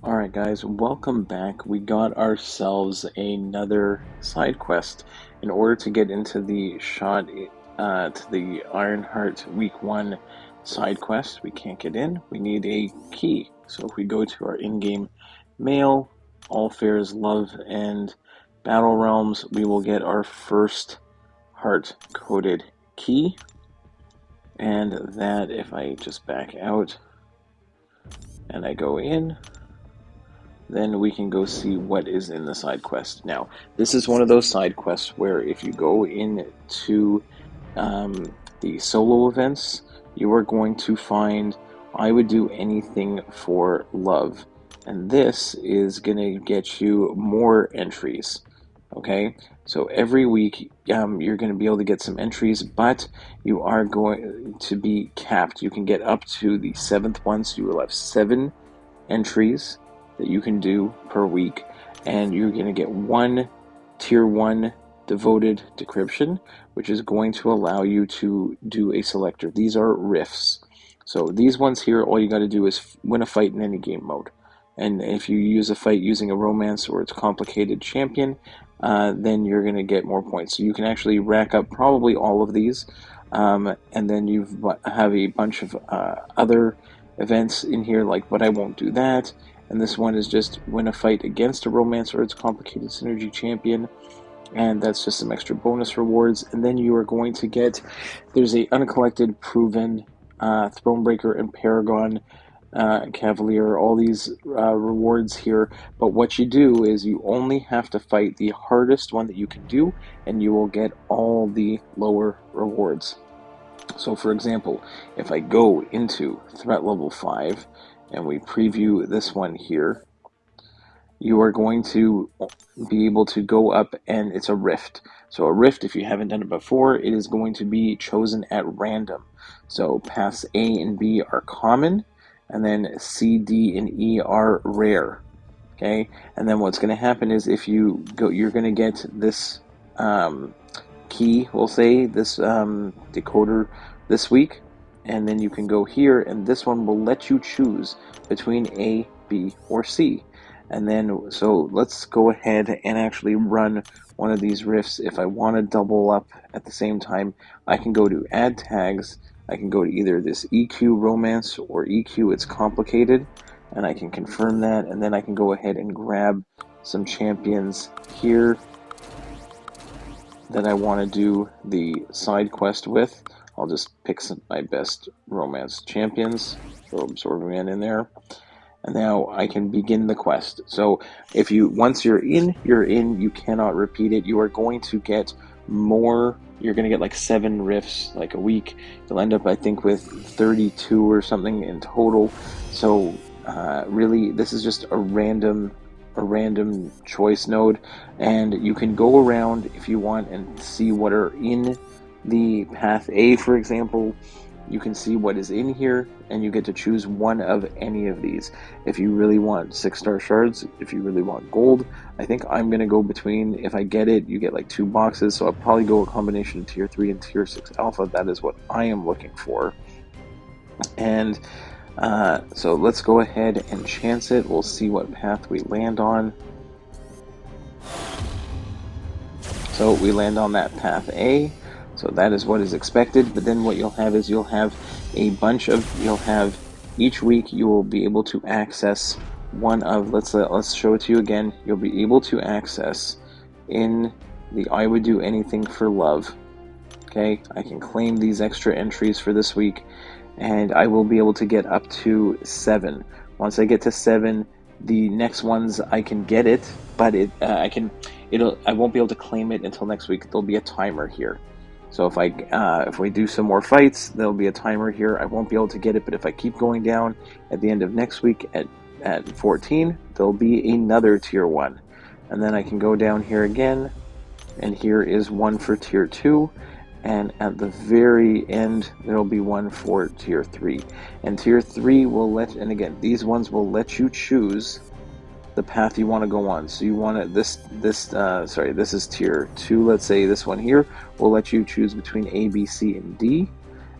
Alright guys, welcome back. We got ourselves another side quest. In order to get into the to the Ironheart Week 1 side quest, we can't get in. We need a key. So if we go to our in-game mail, all fares, love, and battle realms, we will get our first heart-coded key. And that, if I just back out and I go in, then we can go see what is in the side quest. Now, this is one of those side quests where if you go into the solo events, you are going to find I would do anything for love. And this is going to get you more entries. Okay, so every week you're going to be able to get some entries, but you are going to be capped. You can get up to the 7th one, so you will have 7 entries that you can do per week, and you're going to get one tier 1 devoted decryption, which is going to allow you to do a selector. These are rifts. So these ones here, all you got to do is win a fight in any game mode. And if you use a fight using a romance or it's complicated champion, then you're going to get more points. So you can actually rack up probably all of these, and then you have a bunch of other events in here, like but I won't do that. And this one is just win a fight against a romance or its complicated synergy champion, and that's just some extra bonus rewards. And then you are going to get, there's a uncollected proven Thronebreaker and Paragon Cavalier, all these rewards here. But what you do is you only have to fight the hardest one that you can do, and you will get all the lower rewards. So for example, if I go into threat level 5 and we preview this one here, you are going to be able to go up, and it's a rift. So a rift, if you haven't done it before, it is going to be chosen at random. So paths A and B are common, and then C, D, and E are rare. Okay, and then what's going to happen is if you go, you're going to get this key, we'll say, this decoder this week, and then you can go here, and this one will let you choose between A, B, or C. And then, so let's go ahead and actually run one of these rifts. If I want to double up at the same time, I can go to add tags. I can go to either this EQ romance or EQ it's complicated, and I can confirm that, and then I can go ahead and grab some champions here that I want to do the side quest with. I'll just pick my best romance champions, throw Absorbing Man in there, and now I can begin the quest. So if you, once you're in, you're in. You cannot repeat it. You are going to get more. You're going to get like 7 rifts like a week. You'll end up, I think, with 32 or something in total. So really, this is just a random choice node, and you can go around if you want and see what are in the path A, for example. You can see what is in here, and you get to choose one of any of these. If you really want 6-star shards, if you really want gold, I think I'm going to go between, if I get it, you get like 2 boxes, so I'll probably go a combination of tier 3 and tier 6 alpha. That is what I am looking for. And so let's go ahead and chance it. We'll see what path we land on. So we land on that path A. So that is what is expected, but then what you'll have is you'll have a bunch of, you'll have each week you will be able to access one of, let's show it to you again. You'll be able to access in the I would do anything for love. Okay, I can claim these extra entries for this week, and I will be able to get up to 7. Once I get to 7, the next ones I can get it, but I won't be able to claim it until next week. There'll be a timer here. So if we do some more fights, there'll be a timer here. I won't be able to get it, but if I keep going down at the end of next week at 14, there'll be another tier 1. And then I can go down here again, and here is one for tier 2. And at the very end, there'll be one for tier 3. And tier 3 will let, and again, these ones will let you choose the path you want to go on. So you want to, this is tier 2, let's say this one here will let you choose between A, B, C, and D.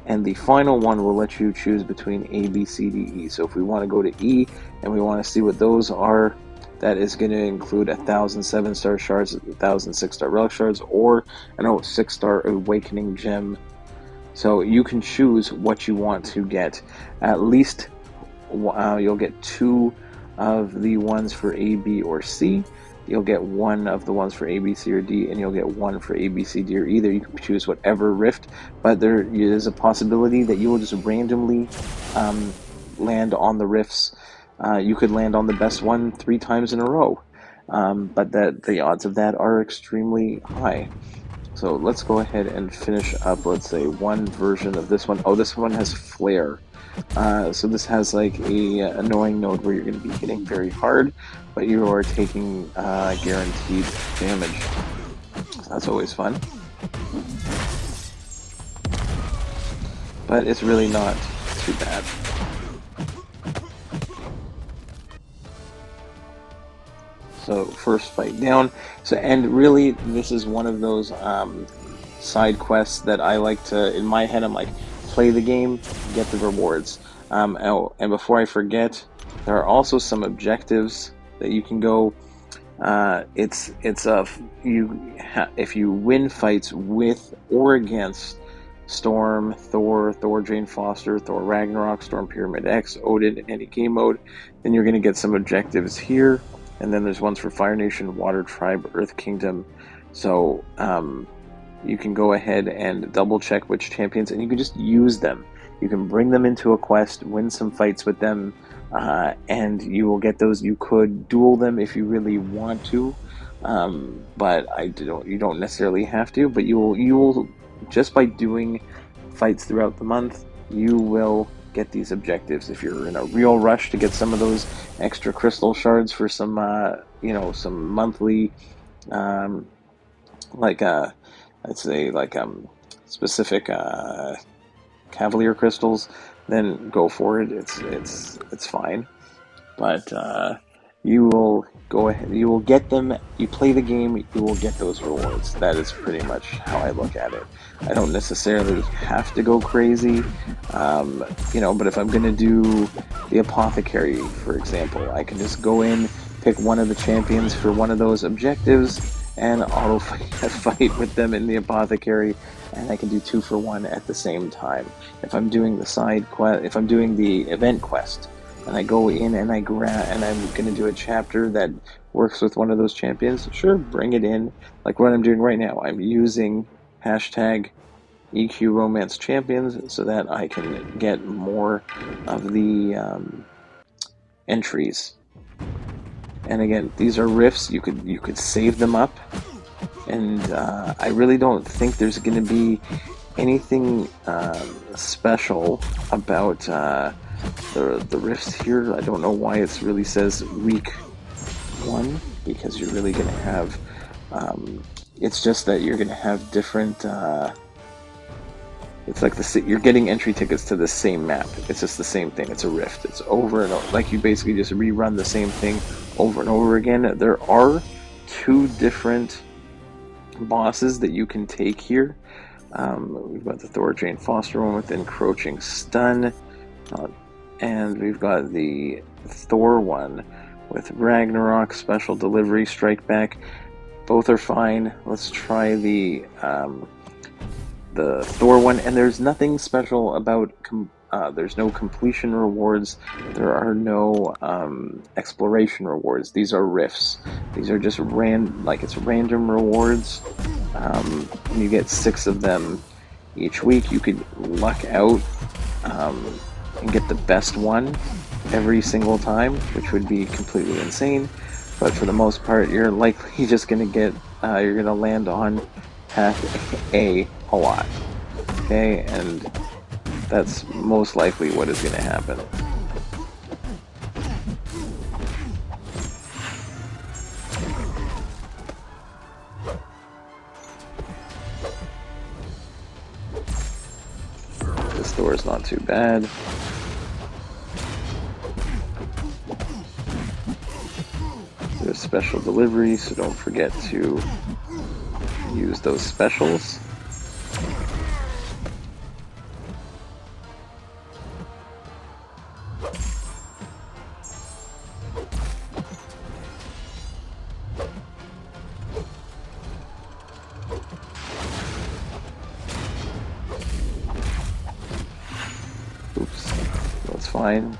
and the final one will let you choose between A, B, C, D, E. So if we want to go to E and we want to see what those are, that is going to include 1,000 7-star shards, 1,000 6-star relic shards, or an 6-star awakening gem. So you can choose what you want to get. At least you'll get 2 of the ones for A, B, or C. You'll get 1 of the ones for A, B, C, or D, and you'll get 1 for A, B, C, D, or either. You can choose whatever rift, but there is a possibility that you will just randomly land on the rifts. You could land on the best one 3 times in a row, but the odds of that are extremely high. So let's go ahead and finish up, let's say, one version of this one. Oh, this one has flare. So this has like a annoying node where you're going to be hitting very hard, but you are taking guaranteed damage. So that's always fun. But it's really not too bad. So first fight down. So, and really this is one of those side quests that I like to, in my head, I'm like, play the game, get the rewards. Oh, and before I forget, there are also some objectives that you can go. If you win fights with or against Storm, Thor, Jane Foster, Thor Ragnarok, Storm Pyramid X, Odin in any game mode, then you're going to get some objectives here. And then there's ones for Fire Nation, Water Tribe, Earth Kingdom. So you can go ahead and double check which champions, and you can just use them. You can bring them into a quest, win some fights with them, and you will get those. You could duel them if you really want to, but you don't necessarily have to. But you will just by doing fights throughout the month, you will get these objectives. If you're in a real rush to get some of those extra crystal shards for some some monthly I'd say specific Cavalier crystals, then go for it. It's fine, but you will go ahead. You will get them. You play the game. You will get those rewards. That is pretty much how I look at it. I don't necessarily have to go crazy, but if I'm going to do the apothecary, for example, I can just go in, pick one of the champions for one of those objectives, and auto fight with them in the apothecary, and I can do 2 for 1 at the same time. If I'm doing the side quest, if I'm doing the event quest, and I go in and I'm going to do a chapter that works with one of those champions, sure, bring it in. Like what I'm doing right now, I'm using hashtag EQ Romance Champions so that I can get more of the entries. And again, these are rifts. You could save them up, and I really don't think there's going to be anything special about the rifts here. I don't know why it really says week 1, because you're really going to have. It's just that you're going to have different. It's like you're getting entry tickets to the same map. It's just the same thing. It's a rift. It's over and over. Like you basically just rerun the same thing over and over again. There are 2 different bosses that you can take here. We've got the Thor Jane Foster one with encroaching stun, and we've got the Thor one with Ragnarok special delivery strike back. Both are fine. Let's try the Thor one, and there's nothing special about there's no completion rewards, there are no exploration rewards. These are rifts. These are just it's random rewards. You get 6 of them each week. You could luck out and get the best one every single time, which would be completely insane, but for the most part you're likely just going to get you're going to land on path A lot, okay, and that's most likely what is going to happen. This door is not too bad. There's special delivery, so don't forget to use those specials. Oops, that's fine.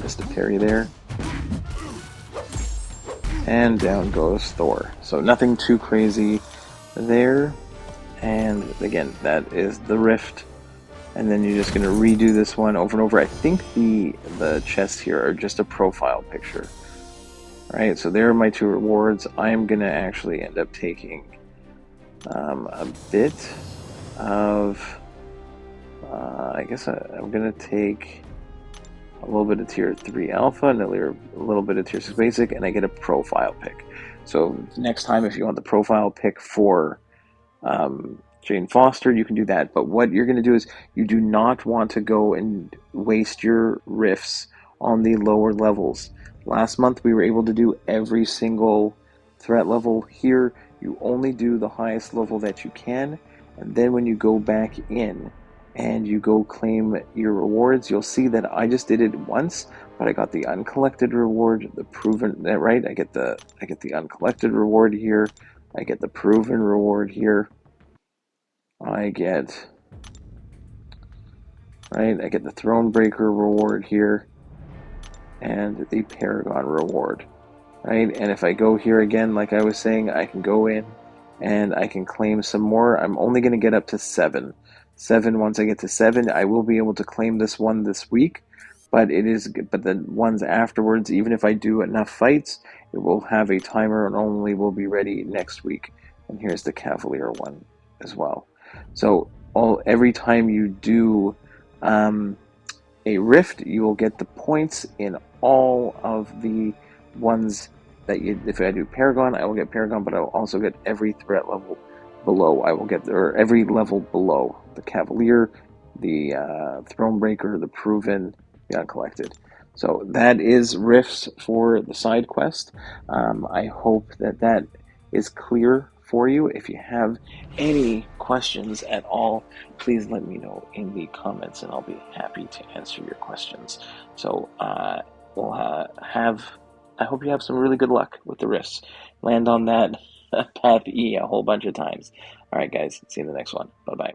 Missed a parry there. And down goes Thor. So nothing too crazy there. And again, that is the rift. And then you're just going to redo this one over and over. I think the chests here are just a profile picture. Right, so there are my two rewards. I'm going to actually end up taking a bit of... I guess I'm going to take a little bit of tier 3 alpha and a little bit of tier 6 basic, and I get a profile pick. So next time, if you want the profile pick for Jane Foster, you can do that. But what you're going to do is you do not want to go and waste your rifts on the lower levels. Last month, we were able to do every single threat level. Here, you only do the highest level that you can, and then when you go back in and you go claim your rewards, you'll see that I just did it once, but I got the uncollected reward, the proven, right? I get the uncollected reward here. I get the proven reward here. I get the Thronebreaker reward here, and the Paragon reward, right? And if I go here again, like I was saying, I can go in and I can claim some more. I'm only going to get up to 7. Once I get to 7, I will be able to claim this one this week, but the ones afterwards, even if I do enough fights, it will have a timer and only will be ready next week. And here's the Cavalier one as well. So every time you do a rift, you will get the points in all of the ones that if I do Paragon, I will get Paragon, but I will also get every threat level below. I will get or every level below the Cavalier, the Thronebreaker, the Proven, the Uncollected. So that is rifts for the side quest. I hope that is clear for you. If you have any questions at all, please let me know in the comments and I'll be happy to answer your questions. So we'll I hope you have some really good luck with the rifts. Land on that path E a whole bunch of times. All right, guys, see you in the next one. Bye-bye.